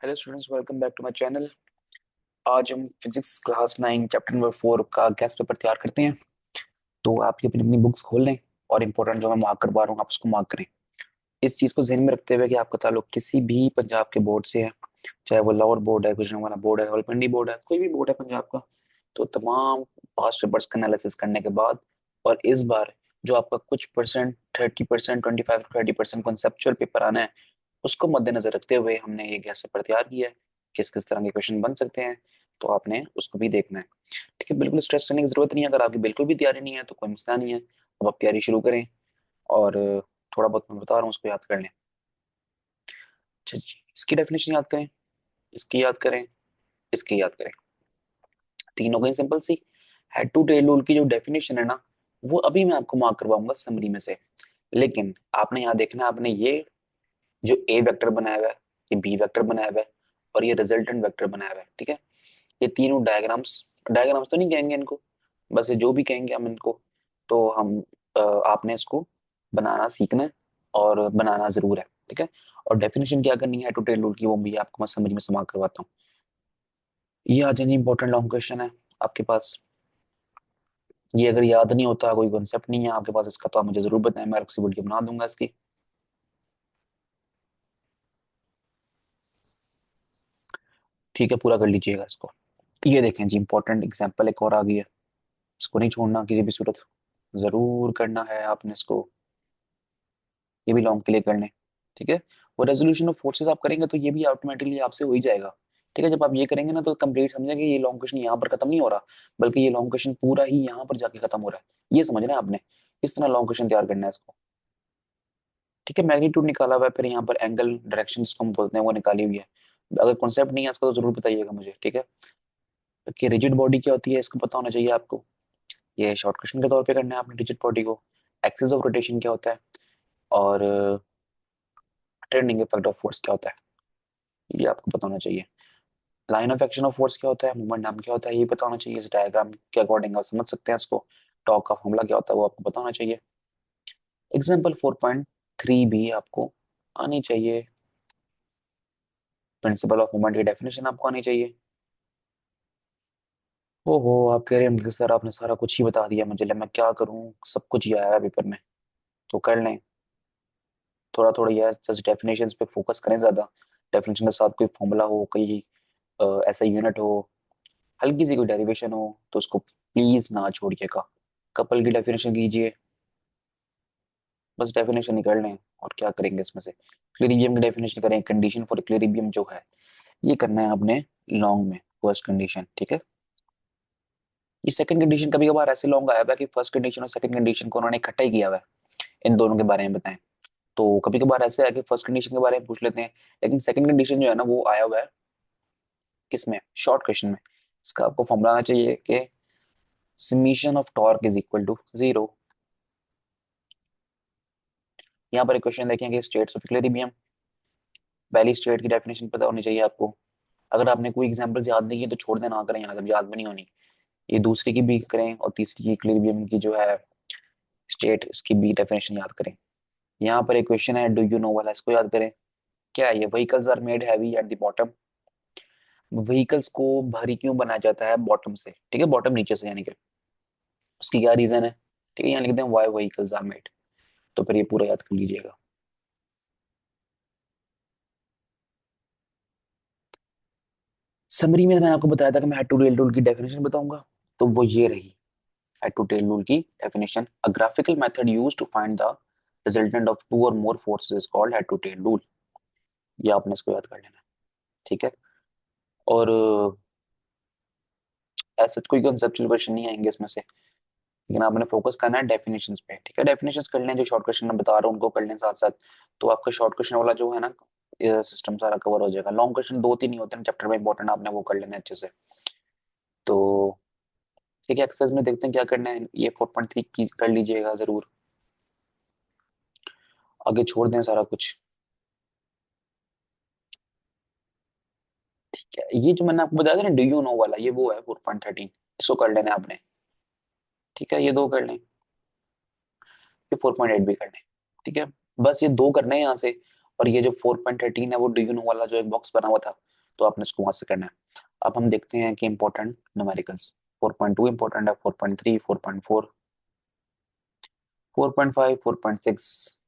Hello students, welcome back to my channel. आज हम physics class 9 chapter number 4 का guest paper तैयार करते हैं। तो आप ये अपनी अपनी बुक्स खोल लें और इंपॉर्टेंट जो मैं मार्क करवा रहा हूँ आप उसको मार्क करें। इस चीज़ को ध्यान में रखते हुए कि आपका ताल्लुक किसी भी पंजाब के बोर्ड से है, चाहे वो लाहौर बोर्ड है, गुजरांवाला बोर्ड है, रावलपिंडी बोर्ड है, कोई भी बोर्ड है पंजाब का। तो तमाम पास्ट पेपर्स का एनालिसिस करने के बाद और इस बार जो आपका कुछ परसेंट 30%, 25 to 30% कॉन्सेप्चुअल पेपर आना है, उसको मद्देनजर रखते हुए हमने ये गैस पेपर तैयार किया है। किस किस तरह के क्वेश्चन बन सकते हैं, तो आपने उसको भी देखना है। ठीक है, बिल्कुल स्ट्रेस करने की जरूरत नहीं है। अगर आपकी बिल्कुल भी तैयारी नहीं है तो कोई मसला नहीं है, अब आप तैयारी शुरू करें और थोड़ा बहुत मैं बता रहा हूँ उसको याद कर लें। अच्छा जी, इसकी डेफिनेशन याद करें, इसकी याद करें, इसकी याद करें। तीन हो गई सिंपल सी। हेड टू टेल रूल की जो डेफिनेशन है ना, वो अभी मैं आपको मार्क करवाऊंगा समरी में से। लेकिन आपने यहाँ देखना है, आपने ये जो ए वेक्टर बनाया हुआ है, ये बी वेक्टर बनाया हुआ है और ये रिजल्टेंट वेक्टर बनाया हुआ है। ठीक है, ये तीनों डायग्राम्स, डायग्राम्स तो नहीं कहेंगे इनको, बस ये जो भी कहेंगे हम इनको, तो हम आपने इसको बनाना सीखना है और बनाना जरूर है। ठीक है, और डेफिनेशन क्या करनी है टू टेल रूल की, वो भी आपको मैं समझ में समाप्त करवाता हूँ। ये आज इंपॉर्टेंट लॉन्ग क्वेश्चन है आपके पास। ये अगर याद नहीं होता, कोई कॉन्सेप्ट नहीं है आपके पास इसका, तो आप मुझे जरूर बताएं, मैं अलग से वीडियो बना दूंगा इसकी। ठीक है, पूरा कर लीजिएगा इसको। ये देखें जी, इंपॉर्टेंट एग्जाम्पल एक और आ गई है, इसको नहीं छोड़ना किसी भी सूरत, जरूर करना है आपने इसको। ये भी लॉन्ग के लिए कर लें। ठीक है, वो रेजोल्यूशन ऑफ फोर्सेस आप करेंगे तो ये भी ऑटोमेटिकली आपसे हो ही जाएगा। ठीक है, जब आप ये करेंगे ना तो कंप्लीट समझेंगे ये लॉन्ग क्वेश्चन यहाँ पर खत्म नहीं हो रहा, बल्कि ये लॉन्ग क्वेश्चन पूरा ही यहाँ पर जाके खत्म हो रहा है। ये समझना है आपने, किस तरह लॉन्ग क्वेश्चन तैयार करना है इसको। ठीक है, मैग्नीट्यूड निकाला हुआ है, फिर यहाँ पर एंगल डायरेक्शन जिसको हम बोलते हैं वो निकाली हुई है। अगर कॉन्सेप्ट नहीं है इसका तो जरूर बताइएगा मुझे। ठीक है, कि रिजिड बॉडी क्या होती है इसको पता होना चाहिए आपको। ये शॉर्ट क्वेश्चन के तौर पे करना है आपने रिजिड बॉडी को। एक्सिस ऑफ रोटेशन क्या होता है और टर्निंग इफेक्ट ऑफ फोर्स क्या होता है, ये आपको पता होना चाहिए। Line of action of force क्या होता है, मोमेंट नाम क्या होता है, ये पता होना चाहिए। इस डायग्राम के अकॉर्डिंग आप समझ सकते हैं इसको। टॉर्क का फॉर्मूला क्या होता है वो आपको पता होना चाहिए। एग्जाम्पल 4.3 भी आपको आनी चाहिए। प्रिंसिपल ऑफ मोमेंट की डेफिनेशन आपको आनी चाहिए। ओहो, आप कह रहे हैं कि सर आपने सारा कुछ ही बता दिया मुझे, ले मैं क्या करूं, सब कुछ ही आया है पेपर में। तो कर लें, थोड़ा थोड़ा यार जस्ट डेफिनेशंस पे फोकस करें ज्यादा। डेफिनेशन के साथ कोई फॉर्मूला हो, कोई ऐसा यूनिट हो, हल्की सी कोई डेरिवेशन हो, तो उसको प्लीज ना छोड़िएगा। कपल की डेफिनेशन कीजिए, बस डेफिनेशन निकाल लें। और क्या करेंगे इसमें से, इक्विलिब्रियम की डेफिनेशन करें। कंडीशन फॉर इक्विलिब्रियम जो है ये करना है आपने लॉन्ग में, फर्स्ट कंडीशन। ठीक है, ये सेकंड कंडीशन कभी कभार ऐसे लॉन्ग आया हुआ है कि फर्स्ट कंडीशन और सेकंड कंडीशन को उन्होंने इकट्ठा ही किया हुआ है। इन दोनों के बारे में बताएं। तो कभी कभार ऐसे है कि फर्स्ट कंडीशन के बारे में पूछ लेते हैं, लेकिन सेकंड कंडीशन जो है ना वो आया हुआ है किसमें, शॉर्ट क्वेश्चन में। इसका आपको फॉर्मूला आना चाहिए कि summation of torque is equal to zero. यहाँ पर एक क्वेश्चन देखें कि स्टेट्स ऑफ इक्विलिब्रियम, पहली स्टेट की डेफिनेशन पता होनी चाहिए आपको। अगर आपने कोई एग्जांपल्स याद नहीं है तो छोड़ देना, करें यहाँ, जब याद भी नहीं होनी। ये दूसरी की भी करें और तीसरी की इक्विलिब्रियम की जो है स्टेट, इसकी भी डेफिनेशन याद करें। यहाँ पर एक क्वेश्चन है डू यू नो वाला, इसको याद करें। क्या है ये, vehicles are made heavy at the bottom. Vehicles को भारी क्यों बनाया जाता है बॉटम से, ठीक है, बॉटम नीचे से, यानी कि उसकी क्या रीजन है। ठीक है, यहाँ लिखते हैं व्हाई व्हीकल्स आर मेड। तो फिर ये पूरा याद कर लीजिएगा। समरी में मैंने आपको बताया था कि मैं हेड टू टेल रूल की डेफिनेशन बताऊंगा, तो वो ये रही। हेड टू टेल रूल की definition, a graphical method used to find the resultant of two और more forces is called head to tail rule. ये आपने इसको याद कर लेना है। ठीक है, और ऐसा कोई कंसेप्चुअल क्वेश्चन नहीं आएंगे इसमें से, लेकिन आपने फोकस करना है डेफिनेशंस पे। ठीक है, डेफिनेशंस कर लें, जो शॉर्ट क्वेश्चन मैं बता रहा हूँ उनको कर लें साथ साथ। तो आपका शॉर्ट क्वेश्चन वाला जो है ना सिस्टम सारा कवर हो जाएगा। लॉन्ग क्वेश्चन दो तीन ही होते हैं चैप्टर में इंपॉर्टेंट, आपने वो कर लेना है अच्छे से। तो ठीक है, एक्सरसाइज में देखते हैं क्या करना है। ये 4.3 की कर लीजिएगा जरूर, आगे छोड़ दें सारा कुछ। ठीक है, ये जो मैंने आपको बताया था ना डू यू नो वाला, ये वो है 4.13, इसको कर लेना है आपने। ठीक है, ये दो कर लें, ये 4.8 भी कर लें। ठीक है, बस ये दो करने हैं यहाँ से। और ये जो 4.13 है वो डू यू नो वाला जो एक बॉक्स बना हुआ था, तो आपने इसको वहां से करना है। अब हम देखते हैं कि इंपॉर्टेंट न्यूमेरिकल्स। 4.2 इंपॉर्टेंट है, 4.3, 4.4, 4.5, 4.6।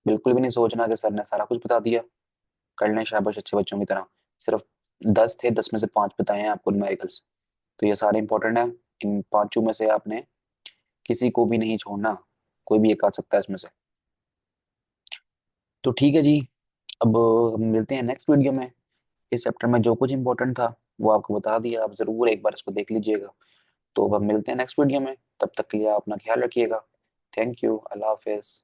बिल्कुल भी नहीं सोचना कि सर ने सारा कुछ बता दिया। कर लें शाबाश अच्छे बच्चों की तरह। सिर्फ 10 थे, 10 में से 5 बताए हैं आपको न्यूमेरिकल्स। तो ये सारे इंपॉर्टेंट है। इन पांचों में से आपने किसी को भी नहीं छोड़ना, कोई भी एक आ सकता है इसमें से। तो ठीक है जी, अब हम मिलते हैं नेक्स्ट वीडियो में। इस चैप्टर में जो कुछ इंपॉर्टेंट था वो आपको बता दिया, आप जरूर एक बार इसको देख लीजिएगा। तो अब हम मिलते हैं नेक्स्ट वीडियो में, तब तक के लिए आप अपना ख्याल रखिएगा। Thank you, Allah Hafiz.